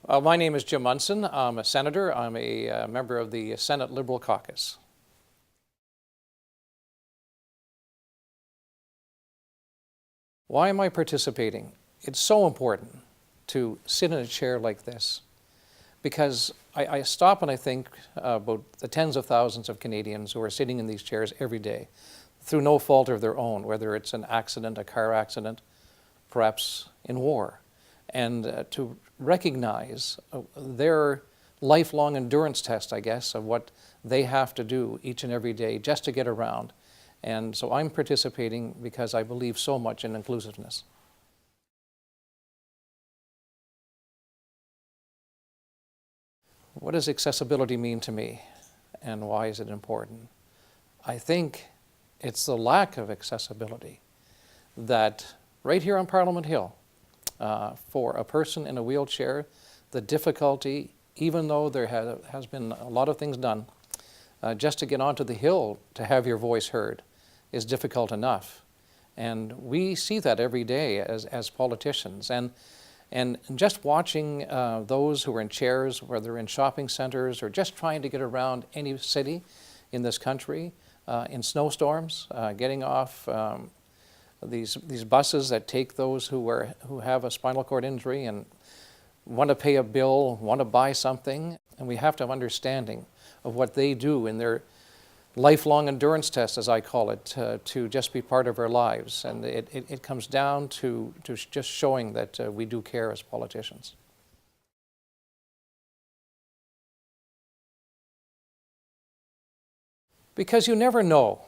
My name is Jim Munson. I'm a senator. I'm a member of the Senate Liberal Caucus. Why am I participating? It's so important to sit in a chair like this because I stop and I think about the tens of thousands of Canadians who are sitting in these chairs every day through no fault of their own, whether it's an accident, a car accident, perhaps in war, and to recognize their lifelong endurance test, I guess, of what they have to do each and every day just to get around. And so I'm participating because I believe so much in inclusiveness. What does accessibility mean to me, and why is it important? I think it's the lack of accessibility that right here on Parliament Hill, for a person in a wheelchair, the difficulty, even though there has been a lot of things done, just to get onto the Hill to have your voice heard is difficult enough. And we see that every day as politicians. And just watching those who are in chairs, whether in shopping centers or just trying to get around any city in this country, in snowstorms, getting off these buses that take those who have a spinal cord injury and want to pay a bill, want to buy something, and we have to have understanding of what they do in their lifelong endurance test, as I call it, to just be part of our lives. And it comes down to just showing that we do care as politicians. Because you never know.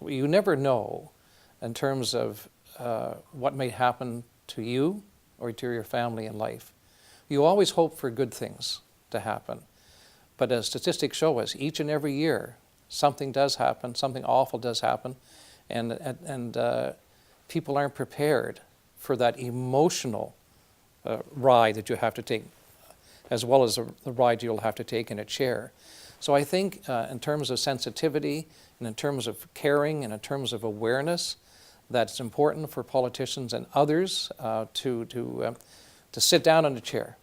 You never know in terms of what may happen to you or to your family in life. You always hope for good things to happen. But as statistics show us, each and every year, something does happen, something awful does happen, and people aren't prepared for that emotional ride that you have to take, as well as the ride you'll have to take in a chair. So I think in terms of sensitivity, and in terms of caring, and in terms of awareness, that's important for politicians and others to sit down in a chair,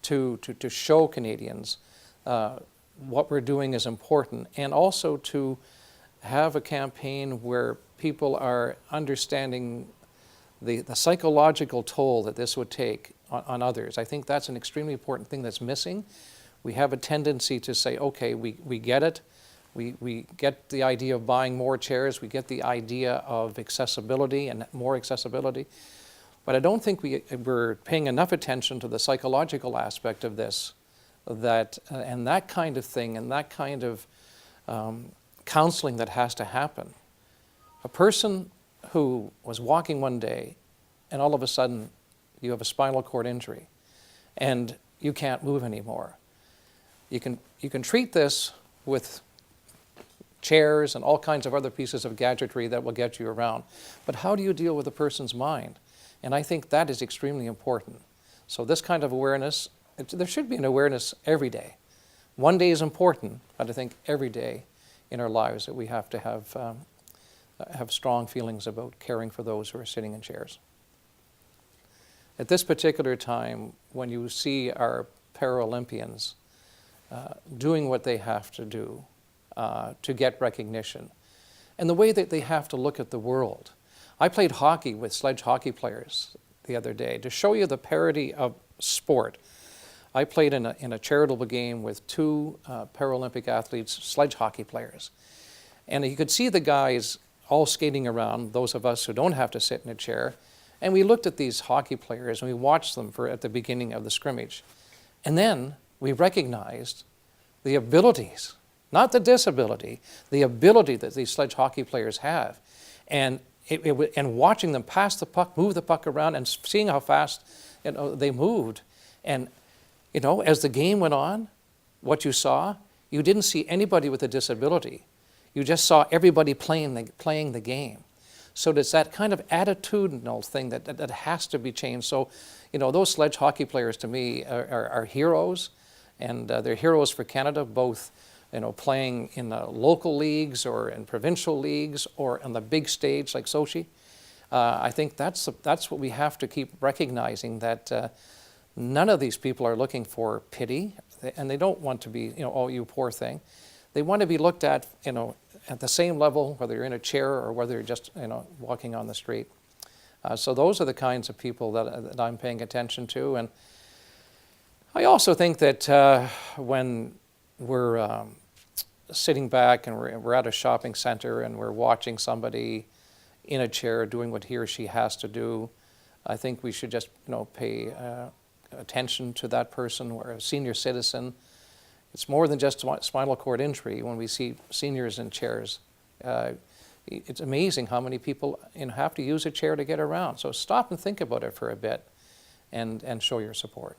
to show Canadians what we're doing is important, and also to have a campaign where people are understanding the psychological toll that this would take on others. I think that's an extremely important thing that's missing. We have a tendency to say, okay, we get it. We get the idea of buying more chairs. We get the idea of accessibility and more accessibility. But I don't think we're paying enough attention to the psychological aspect of this, and that kind of thing, and that kind of counseling that has to happen. A person who was walking one day, and all of a sudden you have a spinal cord injury, and you can't move anymore. You can treat this with chairs and all kinds of other pieces of gadgetry that will get you around. But how do you deal with a person's mind? And I think that is extremely important. So this kind of awareness, there should be an awareness every day. One day is important, but I think every day in our lives that we have to have strong feelings about caring for those who are sitting in chairs. At this particular time, when you see our Paralympians doing what they have to do to get recognition, and the way that they have to look at the world. I played hockey with sledge hockey players the other day to show you the parity of sport. I played in a charitable game with two Paralympic athletes, sledge hockey players. And you could see the guys all skating around, those of us who don't have to sit in a chair, and we looked at these hockey players and we watched them at the beginning of the scrimmage. And then we recognized the abilities, not the disability, the ability that these sledge hockey players have. And watching them pass the puck, move the puck around, and seeing how fast they moved. And as the game went on, what you saw, you didn't see anybody with a disability. You just saw everybody playing the game. So it's that kind of attitudinal thing that has to be changed. So, those sledge hockey players to me are heroes, and they're heroes for Canada, both playing in the local leagues or in provincial leagues or on the big stage like Sochi. I think that's what we have to keep recognizing, that None of these people are looking for pity, and they don't want to be, you know, oh, you poor thing. They want to be looked at, you know, at the same level, whether you're in a chair or whether you're just, you know, walking on the street. So those are the kinds of people that I'm paying attention to. And I also think that when we're sitting back and we're at a shopping center and we're watching somebody in a chair doing what he or she has to do, I think we should just, you know, pay attention to that person. We're a senior citizen. It's more than just spinal cord injury when we see seniors in chairs. It's amazing how many people, you know, have to use a chair to get around. So stop and think about it for a bit and show your support.